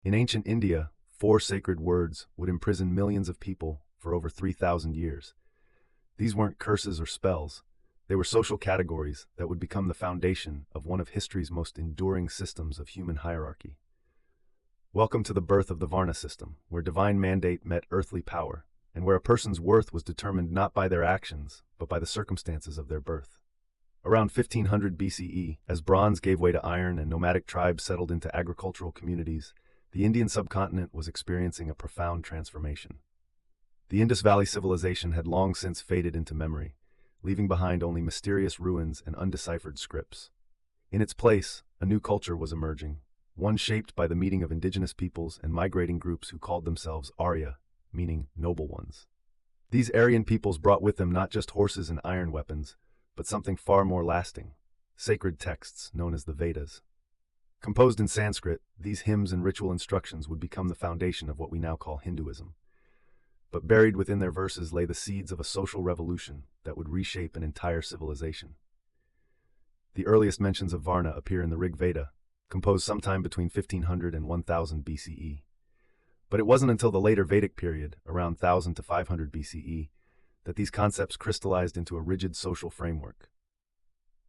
In ancient India, 4 sacred words would imprison millions of people for over 3,000 years. These weren't curses or spells. They were social categories that would become the foundation of one of history's most enduring systems of human hierarchy. Welcome to the birth of the Varna system, where divine mandate met earthly power, and where a person's worth was determined not by their actions, but by the circumstances of their birth. Around 1500 BCE, as bronze gave way to iron and nomadic tribes settled into agricultural communities, the Indian subcontinent was experiencing a profound transformation. The Indus Valley civilization had long since faded into memory, leaving behind only mysterious ruins and undeciphered scripts. In its place, a new culture was emerging, one shaped by the meeting of indigenous peoples and migrating groups who called themselves Arya, meaning noble ones. These Aryan peoples brought with them not just horses and iron weapons, but something far more lasting: sacred texts known as the Vedas. Composed in Sanskrit, these hymns and ritual instructions would become the foundation of what we now call Hinduism. But buried within their verses lay the seeds of a social revolution that would reshape an entire civilization. The earliest mentions of Varna appear in the Rig Veda, composed sometime between 1500 and 1000 BCE. But it wasn't until the later Vedic period, around 1000 to 500 BCE, that these concepts crystallized into a rigid social framework.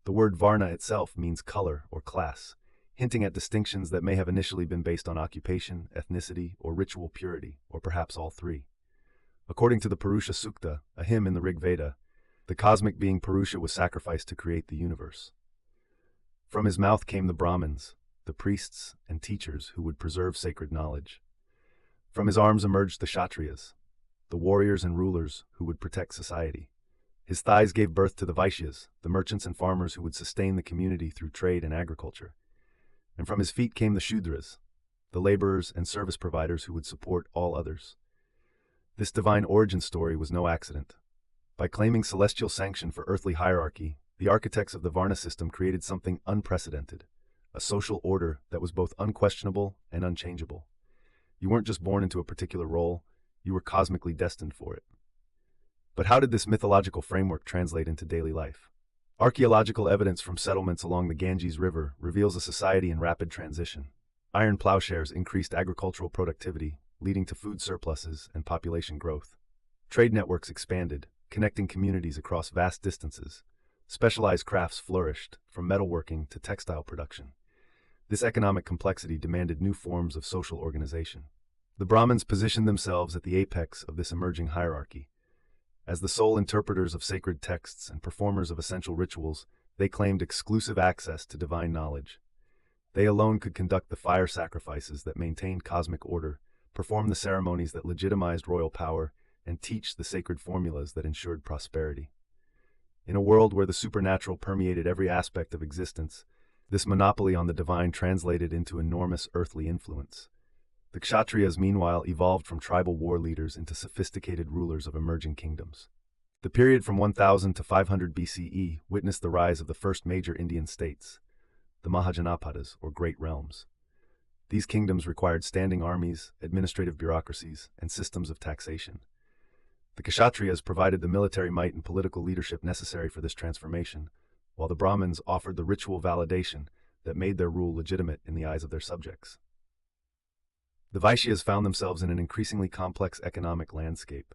The word Varna itself means color or class, hinting at distinctions that may have initially been based on occupation, ethnicity, or ritual purity, or perhaps all three. According to the Purusha Sukta, a hymn in the Rig Veda, the cosmic being Purusha was sacrificed to create the universe. From his mouth came the Brahmins, the priests and teachers who would preserve sacred knowledge. From his arms emerged the Kshatriyas, the warriors and rulers who would protect society. His thighs gave birth to the Vaishyas, the merchants and farmers who would sustain the community through trade and agriculture. And from his feet came the Shudras, the laborers and service providers who would support all others. This divine origin story was no accident. By claiming celestial sanction for earthly hierarchy, the architects of the Varna system created something unprecedented, a social order that was both unquestionable and unchangeable. You weren't just born into a particular role, you were cosmically destined for it. But how did this mythological framework translate into daily life? Archaeological evidence from settlements along the Ganges River reveals a society in rapid transition. Iron plowshares increased agricultural productivity, leading to food surpluses and population growth. Trade networks expanded, connecting communities across vast distances. Specialized crafts flourished, from metalworking to textile production. This economic complexity demanded new forms of social organization. The Brahmins positioned themselves at the apex of this emerging hierarchy. As the sole interpreters of sacred texts and performers of essential rituals, they claimed exclusive access to divine knowledge. They alone could conduct the fire sacrifices that maintained cosmic order, perform the ceremonies that legitimized royal power, and teach the sacred formulas that ensured prosperity. In a world where the supernatural permeated every aspect of existence, this monopoly on the divine translated into enormous earthly influence. The Kshatriyas, meanwhile, evolved from tribal war leaders into sophisticated rulers of emerging kingdoms. The period from 1000 to 500 BCE witnessed the rise of the first major Indian states, the Mahajanapadas, or Great Realms. These kingdoms required standing armies, administrative bureaucracies, and systems of taxation. The Kshatriyas provided the military might and political leadership necessary for this transformation, while the Brahmins offered the ritual validation that made their rule legitimate in the eyes of their subjects. The Vaishyas found themselves in an increasingly complex economic landscape.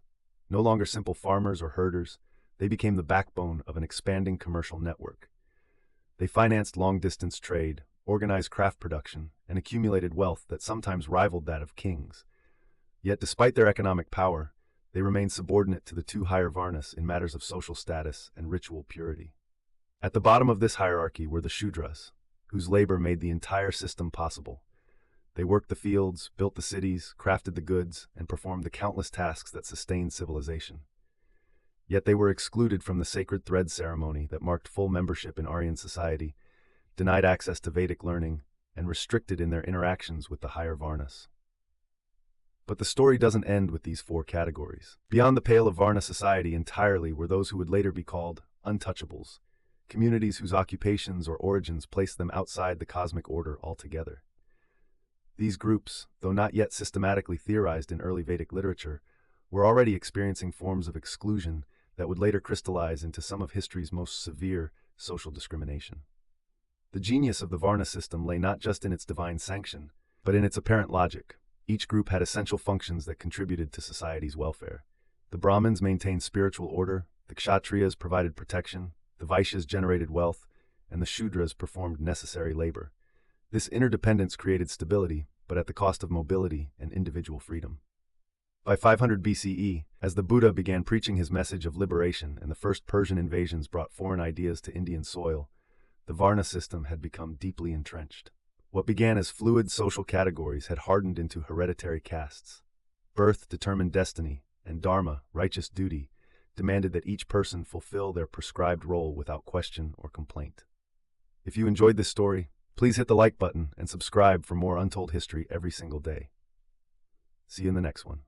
No longer simple farmers or herders, they became the backbone of an expanding commercial network. They financed long-distance trade, organized craft production, and accumulated wealth that sometimes rivaled that of kings. Yet despite their economic power, they remained subordinate to the two higher Varnas in matters of social status and ritual purity. At the bottom of this hierarchy were the Shudras, whose labor made the entire system possible. They worked the fields, built the cities, crafted the goods, and performed the countless tasks that sustained civilization. Yet they were excluded from the sacred thread ceremony that marked full membership in Aryan society, denied access to Vedic learning, and restricted in their interactions with the higher Varnas. But the story doesn't end with these 4 categories. Beyond the pale of Varna society entirely were those who would later be called untouchables, communities whose occupations or origins placed them outside the cosmic order altogether. These groups, though not yet systematically theorized in early Vedic literature, were already experiencing forms of exclusion that would later crystallize into some of history's most severe social discrimination. The genius of the Varna system lay not just in its divine sanction, but in its apparent logic. Each group had essential functions that contributed to society's welfare. The Brahmins maintained spiritual order, the Kshatriyas provided protection, the Vaishyas generated wealth, and the Shudras performed necessary labor. This interdependence created stability, but at the cost of mobility and individual freedom. By 500 BCE, as the Buddha began preaching his message of liberation and the first Persian invasions brought foreign ideas to Indian soil, the Varna system had become deeply entrenched. What began as fluid social categories had hardened into hereditary castes. Birth determined destiny, and dharma, righteous duty, demanded that each person fulfill their prescribed role without question or complaint. If you enjoyed this story, please hit the like button and subscribe for more untold history every single day. See you in the next one.